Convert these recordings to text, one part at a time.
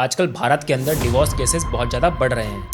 आजकल भारत के अंदर डिवोर्स केसेस बहुत ज़्यादा बढ़ रहे हैं।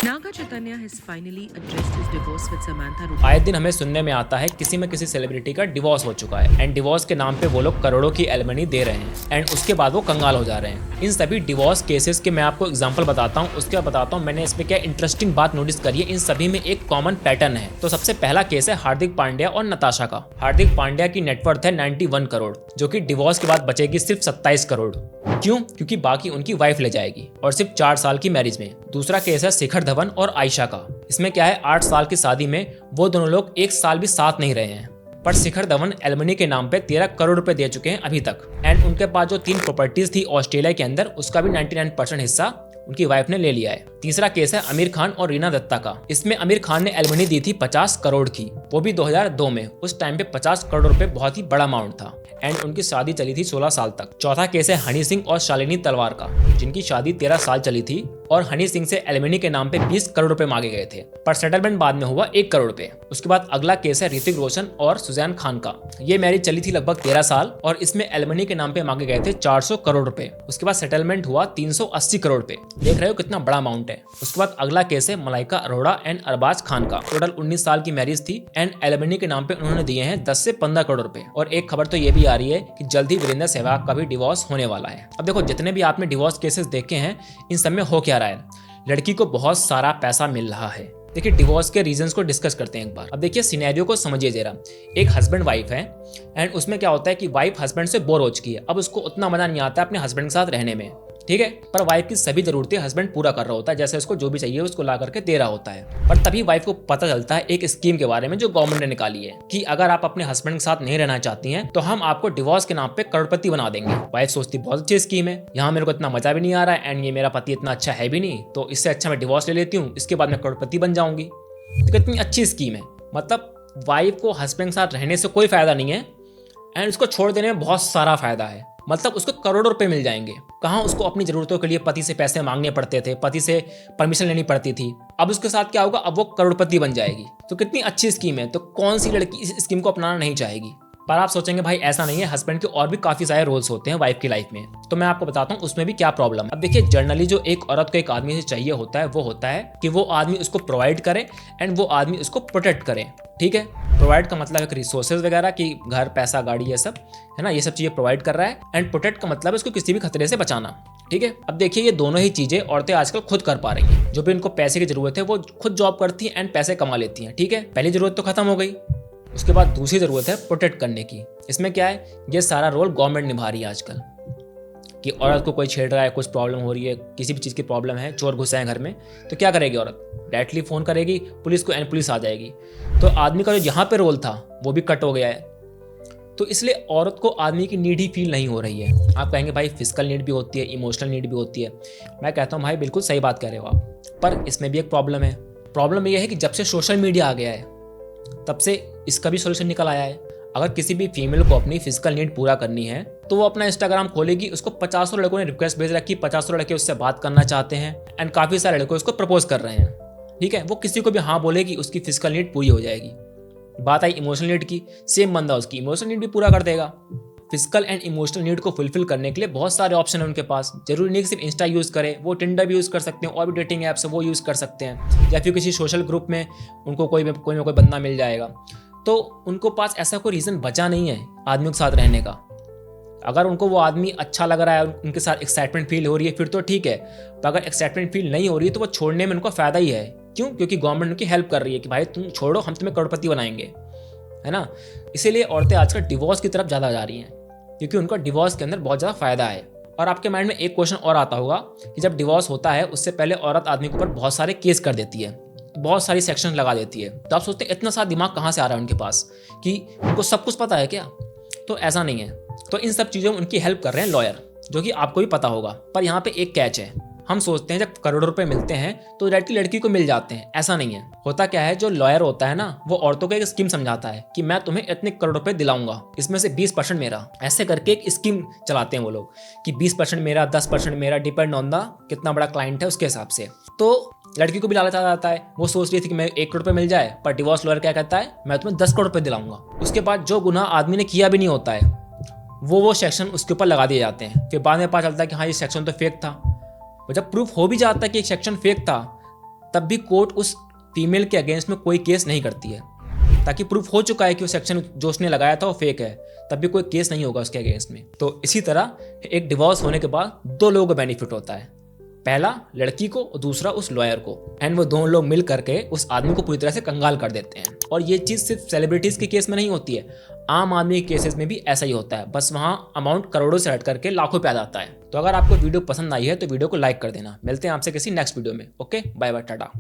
Naga Chaitanya has finally addressed his divorce with Samantha Rupert. आए दिन हमें सुनने में आता है किसी न किसी सेलिब्रिटी का डिवोर्स हो चुका है एंड डिवोर्स के नाम पे वो लोग करोड़ों की एलिमनी दे रहे हैं एंड उसके बाद वो कंगाल हो जा रहे हैं। इन सभी डिवोर्स केसेस के मैं आपको एग्जांपल बताता हूँ, उसके बाद बताता हूँ मैंने इसमें क्या इंटरेस्टिंग बात नोटिस करी है। इन सभी में एक कॉमन पैटर्न है। तो सबसे पहला केस है हार्दिक पांड्या और नताशा का। हार्दिक पांड्या की नेटवर्थ है 91 करोड़, जो कि डिवोर्स के बाद बचेगी सिर्फ 27 करोड़। क्यों? क्योंकि बाकी उनकी वाइफ ले जाएगी और सिर्फ 4 साल की मैरिज में। दूसरा केस है शिखर धवन और आयशा का। इसमें क्या है, 8 साल की शादी में वो दोनों लोग 1 साल भी साथ नहीं रहे हैं, पर शिखर धवन एलिमनी के नाम पे 13 करोड़ रुपए दे चुके हैं अभी तक। एंड उनके पास जो 3 प्रॉपर्टीज थी ऑस्ट्रेलिया के अंदर, उसका भी 99% हिस्सा उनकी वाइफ ने ले लिया है। तीसरा केस है आमिर खान और रीना दत्ता का। इसमें आमिर खान ने एलिमनी दी थी 50 करोड़ की, वो भी 2002 में। उस टाइम पे 50 करोड़ रुपए बहुत ही बड़ा अमाउंट था एंड उनकी शादी चली थी 16 साल तक। चौथा केस है हनी सिंह और शालिनी तलवार का, जिनकी शादी 13 साल चली थी और हनी सिंह से एलिमनी के नाम पे 20 करोड़ रुपए मांगे गए थे, पर सेटलमेंट बाद में हुआ 1 करोड़ रुपए। उसके बाद अगला केस है ऋतिक रोशन और सुजैन खान का। ये मैरिज चली थी लगभग 13 साल और इसमें एलिमनी के नाम पे मांगे गए थे 400 करोड़ रुपए। उसके बाद सेटलमेंट हुआ 380 करोड़ रुपए। देख रहे हो कितना बड़ा अमाउंट है। उसके बाद अगला केस है मलाइका अरोड़ा एंड अरबाज खान का। टोटल 19 साल की मैरिज थी एंड एलिमनी के नाम पे उन्होंने दिए हैं 10 से 15 करोड़ रुपए। और एक खबर तो ये भी आ रही है कि जल्द ही वीरेंद्र सहवाग का भी डिवोर्स होने वाला है। अब देखो, जितने भी आपने डिवोर्स केसेस देखे हैं, इन सब में हो क्या रहा है, लड़की को बहुत सारा पैसा मिल रहा है। देखिए, डिवोर्स के रीजंस को डिस्कस करते हैं एक बार। अब देखिए, सिनेरियो को समझिए जरा। एक हस्बैंड वाइफ है एंड उसमें क्या होता है कि वाइफ हस्बैंड से बोर हो चुकी है। अब उसको उतना मजा नहीं आता अपने हस्बैंड के साथ रहने में, ठीक है, पर वाइफ की सभी जरूरतें हस्बैंड पूरा कर रहा होता है, जैसे उसको जो भी चाहिए उसको ला करके दे रहा होता है। पर तभी वाइफ को पता चलता है एक स्कीम के बारे में जो गवर्नमेंट ने निकाली है कि अगर आप अपने हस्बैंड के साथ नहीं रहना चाहती हैं तो हम आपको डिवोर्स के नाम पे करोड़पति बना देंगे। वाइफ सोचती बहुत अच्छी स्कीम है, यहाँ मेरे को इतना मजा भी नहीं आ रहा है एंड ये मेरा पति इतना अच्छा है भी नहीं, तो इससे अच्छा मैं डिवोर्स ले लेती हूँ, इसके बाद मैं करोड़पति बन जाऊंगी। तो कितनी अच्छी स्कीम है। मतलब वाइफ को हस्बैंड के साथ रहने से कोई फायदा नहीं है एंड उसको छोड़ देने में बहुत सारा फायदा है। मतलब उसको करोड़ों रुपए मिल जाएंगे। कहाँ उसको अपनी जरूरतों के लिए पति से पैसे मांगने पड़ते थे, पति से परमिशन लेनी पड़ती थी। अब उसके साथ क्या होगा, अब वो करोड़पति बन जाएगी। तो कितनी अच्छी स्कीम है। तो कौन सी लड़की इस स्कीम को अपनाना नहीं चाहेगी। पर आप सोचेंगे भाई ऐसा नहीं है, हस्बैंड के और भी काफी सारे रोल्स होते हैं वाइफ की लाइफ में। तो मैं आपको बताता हूँ उसमें भी क्या प्रॉब्लम है। अब देखिए, जनरली जो एक औरत को एक आदमी से चाहिए होता है वो होता है कि वो आदमी उसको प्रोवाइड करे एंड वो आदमी उसको प्रोटेक्ट करे। ठीक है, प्रोवाइड का मतलब है रिसोर्सेज वगैरह की, घर, पैसा, गाड़ी, ये सब है ना, ये सब चीजें प्रोवाइड कर रहा है। एंड प्रोटेक्ट का मतलब है उसको किसी भी खतरे से बचाना। ठीक है, अब देखिए ये दोनों ही चीजें औरतें आजकल खुद कर पा रही हैं। जो भी उनको पैसे की जरूरत है वो खुद जॉब करती हैं एंड पैसे कमा लेती हैं। ठीक है, पहली जरूरत तो खत्म हो गई। उसके बाद दूसरी जरूरत है प्रोटेक्ट करने की। इसमें क्या है, ये सारा रोल गवर्नमेंट निभा रही है आजकल कि औरत को कोई छेड़ रहा है, कुछ प्रॉब्लम हो रही है, किसी भी चीज़ की प्रॉब्लम है, चोर घुसे हैं घर में, तो क्या करेगी औरत, डायरेक्टली फ़ोन करेगी पुलिस को एंड पुलिस आ जाएगी। तो आदमी का जो यहाँ पे रोल था वो भी कट हो गया है। तो इसलिए औरत को आदमी की नीड ही फील नहीं हो रही है। आप कहेंगे भाई फिजिकल नीड भी होती है, इमोशनल नीड भी होती है। मैं कहता हूँ भाई बिल्कुल सही बात कह रहे हो आप, पर इसमें भी एक प्रॉब्लम है। प्रॉब्लम ये है कि जब से सोशल मीडिया आ गया है तब से इसका भी सोल्यूशन निकल आया है। अगर किसी भी फीमेल को अपनी फिजिकल नीड पूरा करनी है तो वो अपना इंस्टाग्राम खोलेगी, उसको 50 लड़कों ने रिक्वेस्ट भेज रखी, 50 लड़के उससे बात करना चाहते हैं एंड काफी सारे लड़के उसको प्रपोज कर रहे हैं। ठीक है, वो किसी को भी हाँ बोलेगी, उसकी फिजिकल नीड पूरी हो जाएगी। बात आई इमोशनल नीड की, सेम बंदा उसकी इमोशनल नीड भी पूरा कर देगा। फिजिकल एंड इमोशनल नीड को फुलफिल करने के लिए बहुत सारे ऑप्शन है उनके पास। जरूरी नहीं कि सिर्फ इंस्टा यूज करे, वो टिंडर भी यूज कर सकते हैं और भी डेटिंग ऐप्स है वो यूज कर सकते हैं, या फिर किसी सोशल ग्रुप में उनको कोई ना कोई बंदा मिल जाएगा। तो उनको पास ऐसा कोई रीजन बचा नहीं है आदमियों के साथ रहने का। अगर उनको वो आदमी अच्छा लग रहा है, उनके साथ एक्साइटमेंट फील हो रही है, फिर तो ठीक है। पर अगर एक्साइटमेंट फील नहीं हो रही है तो वो छोड़ने में उनको फायदा ही है। क्यों? क्योंकि गवर्नमेंट उनकी हेल्प कर रही है कि भाई तुम छोड़ो, हम तुम्हें करोड़पति बनाएंगे, है ना। इसीलिए औरतें आजकल डिवोर्स की तरफ ज़्यादा जा रही हैं, क्योंकि उनको डिवोर्स के अंदर बहुत ज़्यादा फायदा है। और आपके माइंड में एक क्वेश्चन और आता होगा कि जब डिवोर्स होता है उससे पहले औरत आदमी के ऊपर बहुत सारे केस कर देती है, बहुत सारी सेक्शन लगा देती है। तो आप सोचते हैं इतना सारा दिमाग कहाँ से आ रहा है उनके पास कि उनको सब कुछ पता है क्या? तो ऐसा नहीं है। तो इन सब चीज़ों में उनकी हेल्प कर रहे हैं लॉयर, जो कि आपको भी पता होगा। पर यहाँ पे एक कैच है, हम सोचते हैं जब करोड़ों रुपए मिलते हैं तो डायरेक्टली लड़की को मिल जाते हैं। ऐसा नहीं है। होता क्या है, जो लॉयर होता है ना, वो औरतों को एक स्कीम समझाता है कि मैं तुम्हें इतने करोड़ रुपए दिलाऊंगा, इसमें से 20% मेरा। ऐसे करके एक स्कीम चलाते हैं वो लोग कि 20% मेरा, 10% मेरा, डिपेंड ऑन द कितना बड़ा क्लाइंट है उसके हिसाब से। तो लड़की को भी लालच आ जाता है। वो सोच रही थी कि मैं 1 करोड़ रुपए मिल जाए, पर डिवोर्स लॉयर क्या कहता है, मैं तुम्हें 10 करोड़ रुपए दिलाऊंगा। उसके बाद जो गुनाह आदमी ने किया भी नहीं होता है वो सेक्शन उसके ऊपर लगा दिए जाते हैं। फिर बाद में पता चलता है कि हाँ ये सेक्शन तो फेक था। और जब प्रूफ हो भी जाता है कि एक सेक्शन फेक था, तब भी कोर्ट उस फीमेल के अगेंस्ट में कोई केस नहीं करती है, ताकि प्रूफ हो चुका है कि वो सेक्शन जो उसने लगाया था वो फेक है, तब भी कोई केस नहीं होगा उसके अगेंस्ट में। तो इसी तरह एक डिवोर्स होने के बाद दो लोगों को बेनिफिट होता है, पहला लड़की को और दूसरा उस लॉयर को। एंड वो दोनों लोग मिल करके उस आदमी को पूरी तरह से कंगाल कर देते हैं। और ये चीज़ सिर्फ सेलिब्रिटीज़ के केस में नहीं होती है, आम आदमी के केसेस में भी ऐसा ही होता है, बस वहाँ अमाउंट करोड़ों से हट करके लाखों पे आ जाता है। तो अगर आपको वीडियो पसंद आई है तो वीडियो को लाइक कर देना। मिलते हैं आपसे किसी नेक्स्ट वीडियो में। Okay, bye bye, Tata.